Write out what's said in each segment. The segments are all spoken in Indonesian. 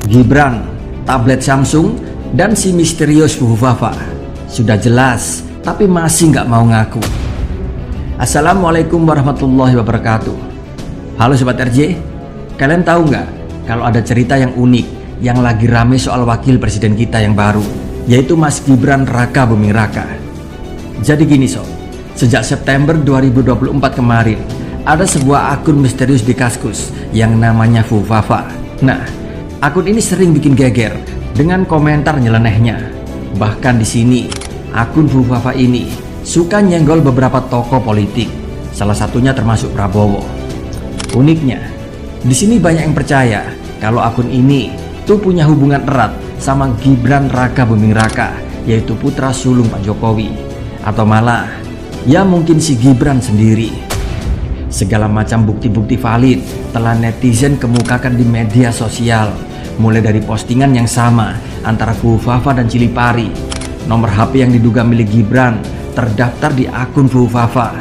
Gibran, tablet Samsung, dan si misterius Fufufafa. Sudah jelas, tapi masih nggak mau ngaku. Assalamualaikum warahmatullahi wabarakatuh. Halo Sobat RJ, kalian tahu nggak kalau ada cerita yang unik yang lagi rame soal wakil presiden kita yang baru, yaitu Mas Gibran Raka Buming Raka. Jadi gini sob, sejak September 2024 kemarin, ada sebuah akun misterius di Kaskus yang namanya Fufufafa. Nah, akun ini sering bikin geger dengan komentar nyelenehnya. Bahkan di sini, akun Fufufafa ini suka nyenggol beberapa tokoh politik, salah satunya termasuk Prabowo. Uniknya, di sini banyak yang percaya kalau akun ini tuh punya hubungan erat sama Gibran Raka Buming Raka, yaitu putra sulung Pak Jokowi, atau malah ya mungkin si Gibran sendiri. Segala macam bukti-bukti valid telah netizen kemukakan di media sosial, mulai dari postingan yang sama antara Fufufafa dan Chilipari. Nomor HP yang diduga milik Gibran terdaftar di akun Fufufafa.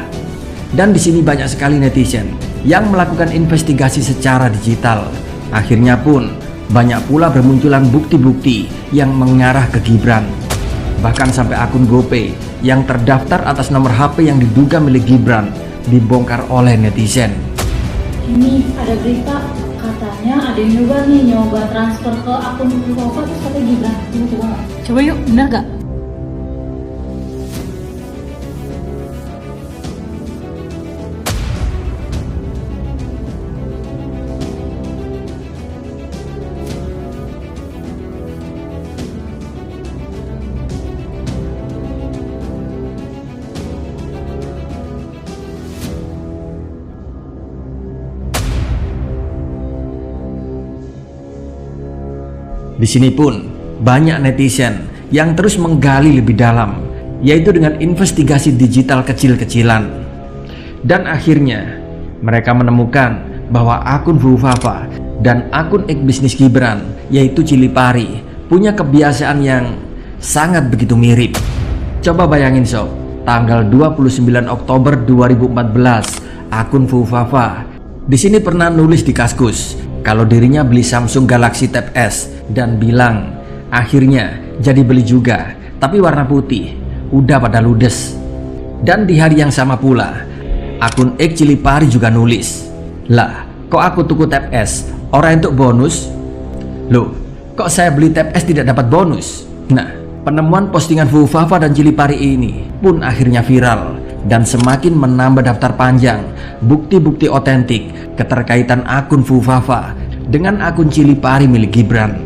Dan di sini banyak sekali netizen yang melakukan investigasi secara digital. Akhirnya pun banyak pula bermunculan bukti-bukti yang mengarah ke Gibran. Bahkan sampai akun GoPay yang terdaftar atas nomor HP yang diduga milik Gibran dibongkar oleh netizen. Ini ada berita, katanya ada yang nyoba transfer ke akun Fufufafa terus katanya Gibran. Coba yuk, bener gak? Di sini pun banyak netizen yang terus menggali lebih dalam, yaitu dengan investigasi digital kecil-kecilan. Dan akhirnya mereka menemukan bahwa akun Fufufafa dan akun bisnis Gibran, yaitu Chilipari, punya kebiasaan yang sangat begitu mirip. Coba bayangin sob, tanggal 29 Oktober 2014, akun Fufufafa di sini pernah nulis di Kaskus kalau dirinya beli Samsung Galaxy Tab S dan bilang akhirnya jadi beli juga, tapi warna putih, udah pada ludes. Dan di hari yang sama pula akun Chilipari juga nulis, lah kok aku tuku Tab S orang untuk bonus? Loh, kok saya beli Tab S tidak dapat bonus? Nah, penemuan postingan Fufufafa dan Chilipari ini pun akhirnya viral dan semakin menambah daftar panjang bukti-bukti otentik keterkaitan akun Fufufafa dengan akun Chilipari milik Gibran.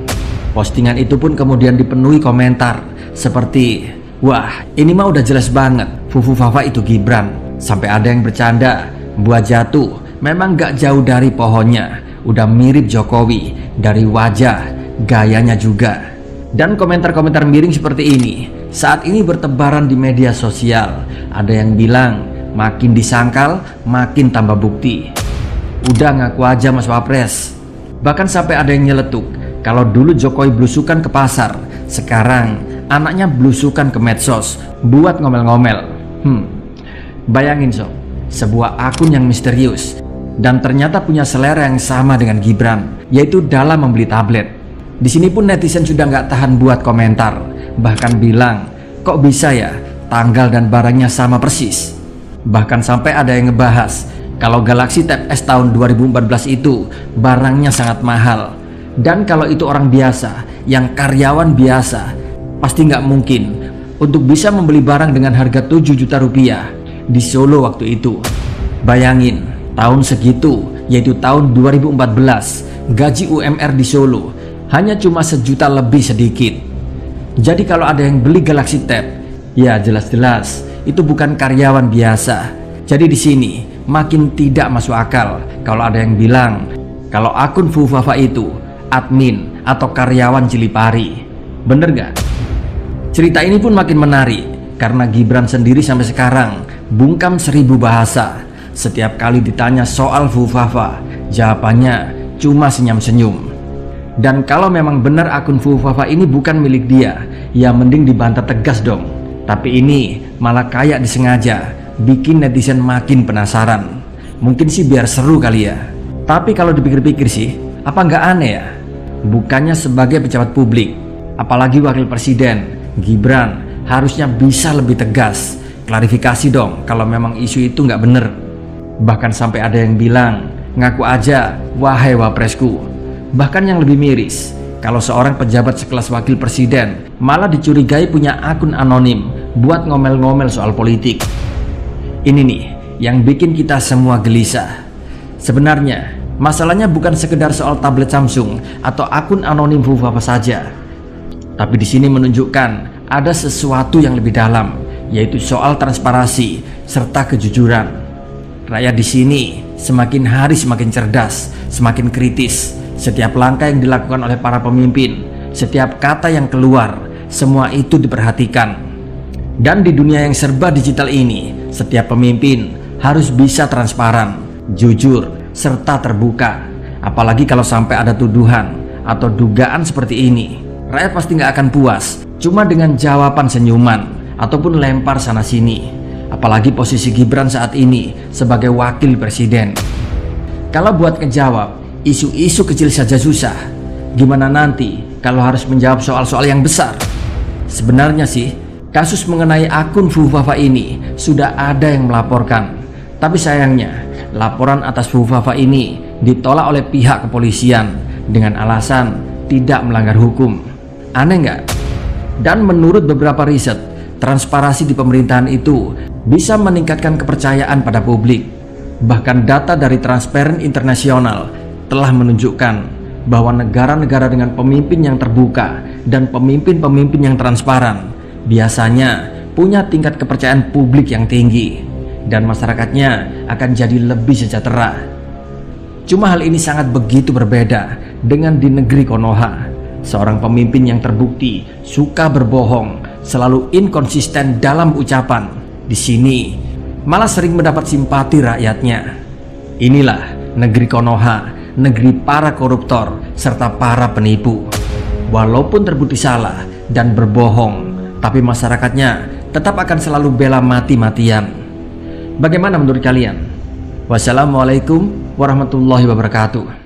Postingan itu pun kemudian dipenuhi komentar seperti, wah ini mah udah jelas banget Fufufafa itu Gibran. Sampai ada yang bercanda, buah jatuh memang gak jauh dari pohonnya, udah mirip Jokowi dari wajah, gayanya juga. Dan komentar-komentar miring seperti ini saat ini bertebaran di media sosial. Ada yang bilang makin disangkal makin tambah bukti, udah ngaku aja Mas Wapres. Bahkan sampai ada yang nyeletuk kalau dulu Jokowi blusukan ke pasar, sekarang anaknya blusukan ke medsos buat ngomel-ngomel. Bayangin sob, sebuah akun yang misterius dan ternyata punya selera yang sama dengan Gibran, yaitu dalam membeli tablet. Di sini pun netizen sudah nggak tahan buat komentar, bahkan bilang kok bisa ya tanggal dan barangnya sama persis. Bahkan sampai ada yang ngebahas kalau Galaxy Tab S tahun 2014 itu barangnya sangat mahal, dan kalau itu orang biasa yang karyawan biasa pasti nggak mungkin untuk bisa membeli barang dengan harga 7 juta rupiah di Solo waktu itu. Bayangin, tahun segitu, yaitu tahun 2014, gaji UMR di Solo hanya cuma 1 juta lebih sedikit. Jadi kalau ada yang beli Galaxy Tab, ya jelas-jelas itu bukan karyawan biasa. Jadi di sini makin tidak masuk akal kalau ada yang bilang kalau akun Fufufafa itu admin atau karyawan Chilipari. Bener gak? Cerita ini pun makin menarik karena Gibran sendiri sampai sekarang bungkam 1000 bahasa. Setiap kali ditanya soal Fufufafa, jawabannya cuma senyum-senyum. Dan kalau memang benar akun Fufufafa ini bukan milik dia, ya mending dibantah tegas dong. Tapi ini malah kayak disengaja bikin netizen makin penasaran. Mungkin sih biar seru kali ya. Tapi kalau dipikir-pikir sih, apa nggak aneh ya? bukannya sebagai pejabat publik. Apalagi wakil presiden, Gibran harusnya bisa lebih tegas. Klarifikasi dong kalau memang isu itu nggak bener. Bahkan sampai ada yang bilang, ngaku aja wahai wapresku. Bahkan yang lebih miris, kalau seorang pejabat sekelas wakil presiden malah dicurigai punya akun anonim buat ngomel-ngomel soal politik. Ini nih yang bikin kita semua gelisah. Sebenarnya masalahnya bukan sekedar soal tablet Samsung atau akun anonim Fufafa saja, tapi di sini menunjukkan ada sesuatu yang lebih dalam, yaitu soal transparansi serta kejujuran. Rakyat di sini semakin hari semakin cerdas, semakin kritis. Setiap langkah yang dilakukan oleh para pemimpin, setiap kata yang keluar, semua itu diperhatikan. Dan di dunia yang serba digital ini, setiap pemimpin harus bisa transparan, jujur, serta terbuka. Apalagi kalau sampai ada tuduhan atau dugaan seperti ini, rakyat pasti nggak akan puas cuma dengan jawaban senyuman ataupun lempar sana sini. Apalagi posisi Gibran saat ini sebagai wakil presiden. Kalau buat ngejawab isu-isu kecil saja susah, gimana nanti kalau harus menjawab soal-soal yang besar? Sebenarnya sih, kasus mengenai akun Fufafa ini sudah ada yang melaporkan. Tapi sayangnya, laporan atas Fufafa ini ditolak oleh pihak kepolisian dengan alasan tidak melanggar hukum. Aneh nggak? Dan menurut beberapa riset, transparansi di pemerintahan itu bisa meningkatkan kepercayaan pada publik. Bahkan data dari Transparency International telah menunjukkan bahwa negara-negara dengan pemimpin yang terbuka dan pemimpin-pemimpin yang transparan biasanya punya tingkat kepercayaan publik yang tinggi dan masyarakatnya akan jadi lebih sejahtera. Cuma hal ini sangat begitu berbeda dengan di negeri Konoha. Seorang pemimpin yang terbukti suka berbohong, selalu inkonsisten dalam ucapan. Di sini malah sering mendapat simpati rakyatnya. Inilah negeri Konoha, negeri para koruptor serta para penipu. Walaupun terbukti salah dan berbohong, tapi masyarakatnya tetap akan selalu bela mati-matian. Bagaimana menurut kalian? Wassalamualaikum warahmatullahi wabarakatuh.